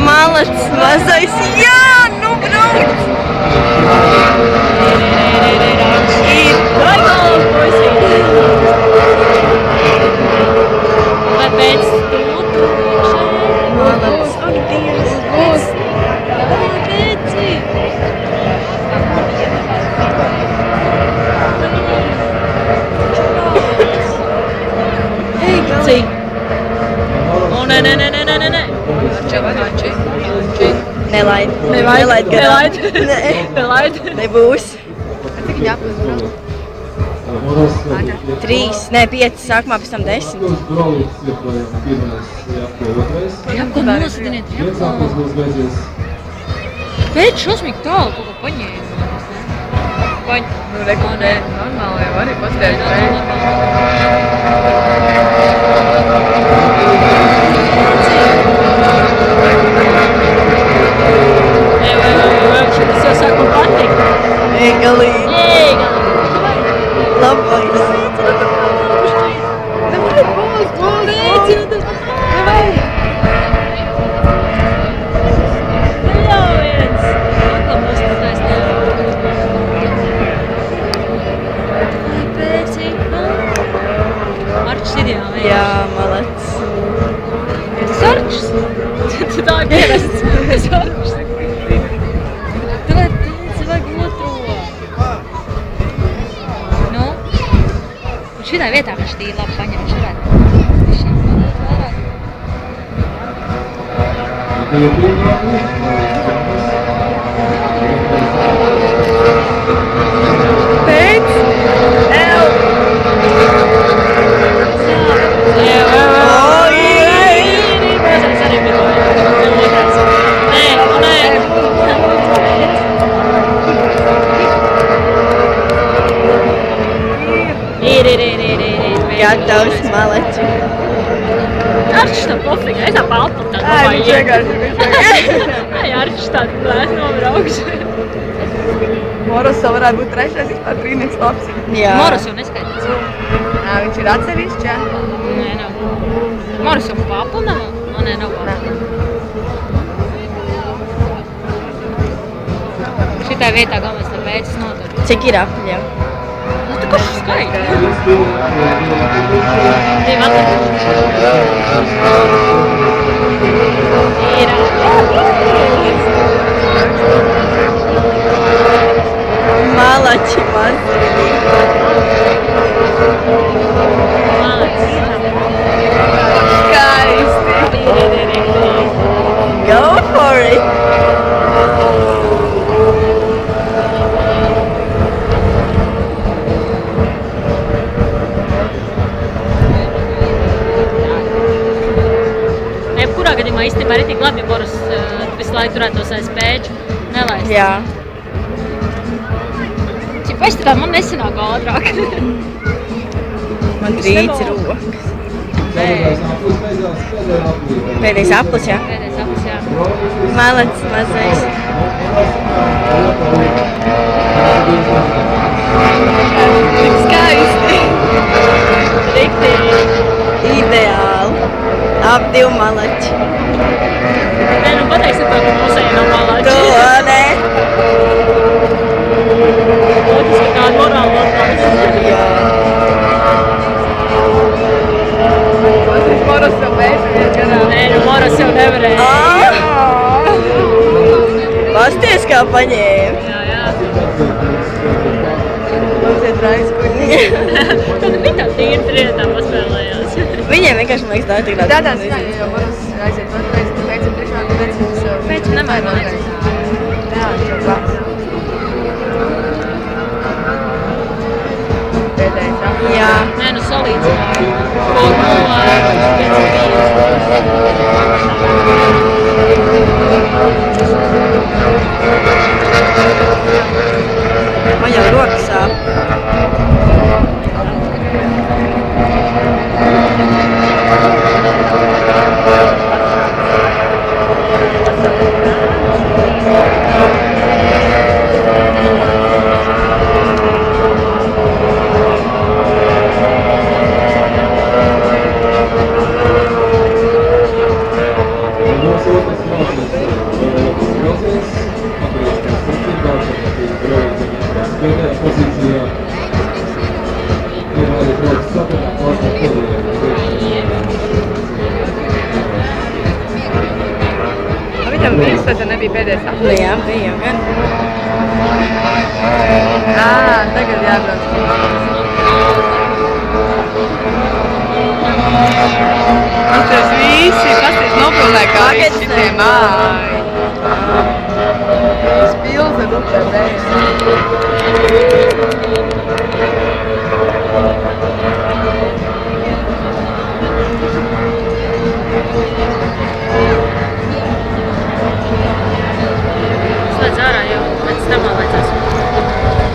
Malacis mazais, jā, nu brauc! Ir baigals, puisīgi! Vai pēc stūtu iekšēji? Malacis, ak, Dievs! Būs! Pēci! Ej, galā! Cik? O, nē. Nelaid. Nelaid. Nē, nebūs. Cik viņa apmēram? 3, nē, 5, sākumā pēc tam 10. Jā, ko nosatiniet? Pēc šausmīgi tālu kaut ko paņēma. Nu, reku, nē, normāli jau arī paspēju pēc. Šitas jau sāk man patikt. Ej, galīgi. Ej, Labais. Jā, malacis. Tas arčs? Tā ir pierasts. Tas arčs. Tu vajag otro. Nu? Un šitā vietā viņš tīri labi paņem. Viņš Pēc. Ew. Gatavs malači. Arčs tā pofīgi, es tā palpam tā Ē, viņš vienkārši. Ai, arčs tā plēs nobraukš. Moros vēl varētu būt trešais, vispār trīnieks labs. Jā. Moros jau neskaitīts. Nā, viņš ir atsevišķi, jā? Nē, nav. Moros jau papla nav? Nē, nav papla. Šitā vietā galvenais tā pēcis notur. Cik ir apļiem? Nu, tu kurš skaiti? Divi atlikuši. Ir. Malači mazīgi. Skaisti. Go for it. Jebkurā gadījumā īstenībā arī tik labi, ja Boris visu laiku turētos aiz pēču, nelaist. Jā. Cik paši tā man nesanāk ātrāk. Man trīc rokas. Pēdējais aplis, jā? Pēdējais aplis, jā. Malacis mazais. Tik skaisti. Riktīgi. Ideāli. Ap divi malači. Nē, nu pateiksim tā, ka mūsēji nav malāči. To, ne? Loģiski kāda morāla atklājas. Jā. Moros jau mēģināja gadā. Nē, nu Moros jau nevarēja. Pasties, kā paņēma. Jā. Mums ir raizkuļi. Tad bija tā tīri trietā paspēlējās. Viņiem vienkārši liekas tā tik Tādā ziņā, jo Moros aiziet otrais, tad pēc trešā, tad pēc Pēc nemainās. Jā, jau labs. Pēdējais aplis. Jā. Nē, nu salīdzināju. Formula 5. Man jau rokas sāp. Pēdējais Nu jā, bija jau gan. Tagad jābrauc. Pasties visi, nobrunē kā visi šitie māji. Spilze, upē,